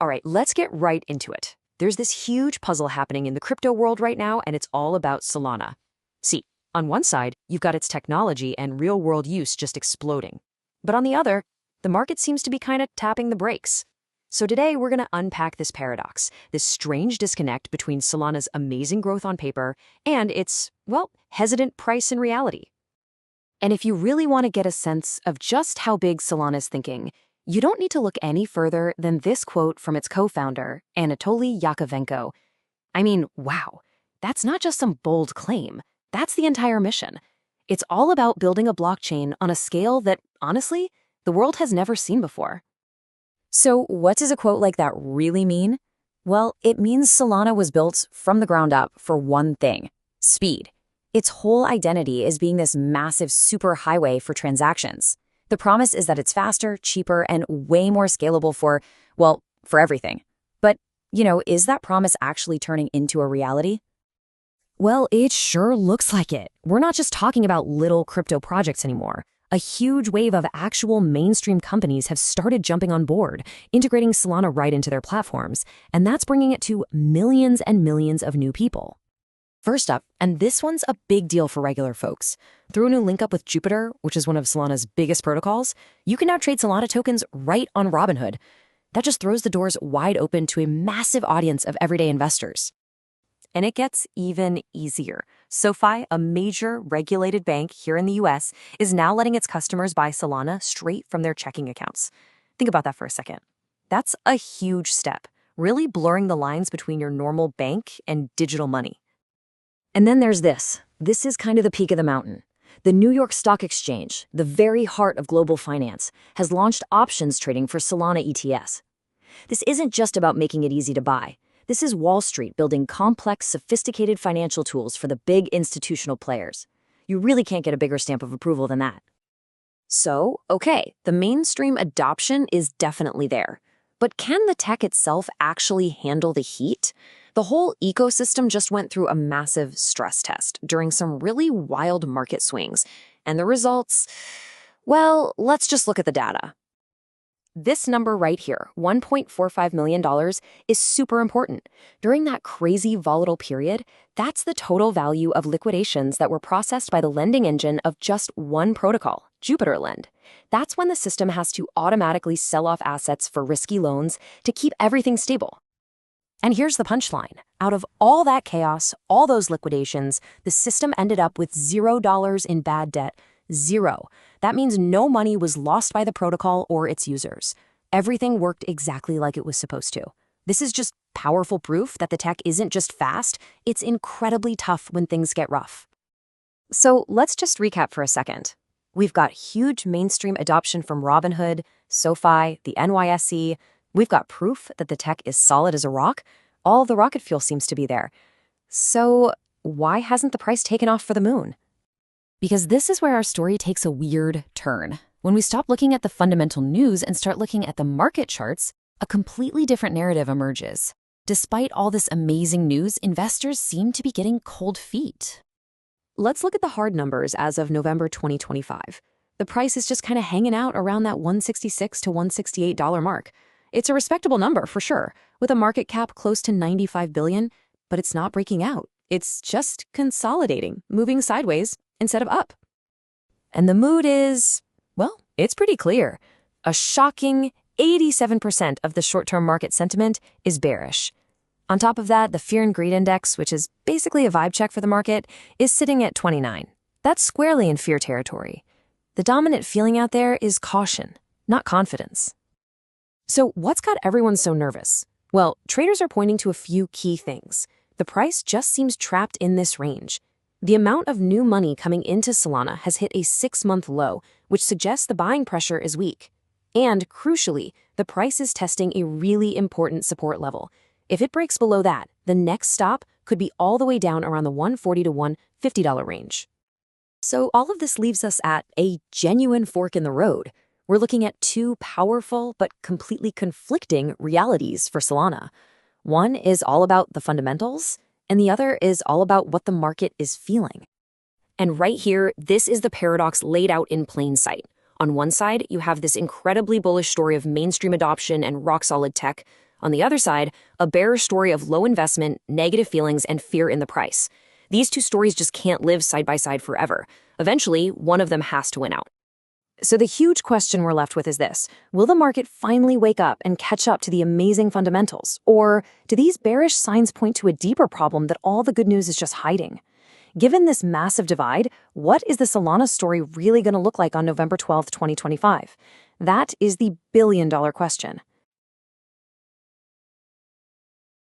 All right, let's get right into it. There's this huge puzzle happening in the crypto world right now, and it's all about Solana. See, on one side, you've got its technology and real-world use just exploding. But on the other, the market seems to be kind of tapping the brakes. So today, we're going to unpack this paradox, this strange disconnect between Solana's amazing growth on paper and its, well, hesitant price in reality. And if you really want to get a sense of just how big Solana's thinking, you don't need to look any further than this quote from its co-founder, Anatoly Yakovenko. I mean, wow, that's not just some bold claim. That's the entire mission. It's all about building a blockchain on a scale that, honestly, the world has never seen before. So what does a quote like that really mean? Well, it means Solana was built from the ground up for one thing: speed. Its whole identity is being this massive superhighway for transactions. The promise is that it's faster, cheaper, and way more scalable for, well, for everything. But, is that promise actually turning into a reality? Well, it sure looks like it. We're not just talking about little crypto projects anymore. A huge wave of actual mainstream companies have started jumping on board, integrating Solana right into their platforms, and that's bringing it to millions and millions of new people. First up, and this one's a big deal for regular folks, through a new link up with Jupiter, which is one of Solana's biggest protocols, you can now trade Solana tokens right on Robinhood. That just throws the doors wide open to a massive audience of everyday investors. And it gets even easier. SoFi, a major regulated bank here in the US, is now letting its customers buy Solana straight from their checking accounts. Think about that for a second. That's a huge step, really blurring the lines between your normal bank and digital money. And then there's this. This is kind of the peak of the mountain. The New York Stock Exchange, the very heart of global finance, has launched options trading for Solana ETFs. This isn't just about making it easy to buy. This is Wall Street building complex, sophisticated financial tools for the big institutional players. You really can't get a bigger stamp of approval than that. So, okay, the mainstream adoption is definitely there. But can the tech itself actually handle the heat? The whole ecosystem just went through a massive stress test during some really wild market swings. And the results, well, let's just look at the data. This number right here, $1.45 million, is super important. During that crazy volatile period, that's the total value of liquidations that were processed by the lending engine of just one protocol, Jupiter Lend. That's when the system has to automatically sell off assets for risky loans to keep everything stable. And here's the punchline. Out of all that chaos, all those liquidations, the system ended up with $0 in bad debt. Zero. That means no money was lost by the protocol or its users. Everything worked exactly like it was supposed to. This is just powerful proof that the tech isn't just fast, it's incredibly tough when things get rough. So let's just recap for a second. We've got huge mainstream adoption from Robinhood, SoFi, the NYSE. We've got proof that the tech is solid as a rock. All the rocket fuel seems to be there. So why hasn't the price taken off for the moon? Because this is where our story takes a weird turn. When we stop looking at the fundamental news and start looking at the market charts, a completely different narrative emerges. Despite all this amazing news, investors seem to be getting cold feet. Let's look at the hard numbers as of November 2025. The price is just kind of hanging out around that $166 to $168 mark. It's a respectable number for sure, with a market cap close to $95 billion, but it's not breaking out. It's just consolidating, moving sideways instead of up. And the mood is, well, it's pretty clear. A shocking 87% of the short-term market sentiment is bearish. On top of that, the Fear and Greed Index, which is basically a vibe check for the market, is sitting at 29. That's squarely in fear territory. The dominant feeling out there is caution, not confidence. So what's got everyone so nervous? Well, traders are pointing to a few key things. The price just seems trapped in this range. The amount of new money coming into Solana has hit a 6-month low, which suggests the buying pressure is weak. And crucially, the price is testing a really important support level. If it breaks below that, the next stop could be all the way down around the $140 to $150 range. So all of this leaves us at a genuine fork in the road. We're looking at two powerful but completely conflicting realities for Solana. One is all about the fundamentals, and the other is all about what the market is feeling. And right here, this is the paradox laid out in plain sight. On one side, you have this incredibly bullish story of mainstream adoption and rock-solid tech. On the other side, a bearish story of low investment, negative feelings, and fear in the price. These two stories just can't live side by side forever. Eventually, one of them has to win out. So the huge question we're left with is this: will the market finally wake up and catch up to the amazing fundamentals? Or do these bearish signs point to a deeper problem that all the good news is just hiding? Given this massive divide, what is the Solana story really going to look like on November 12th, 2025? That is the billion-dollar question.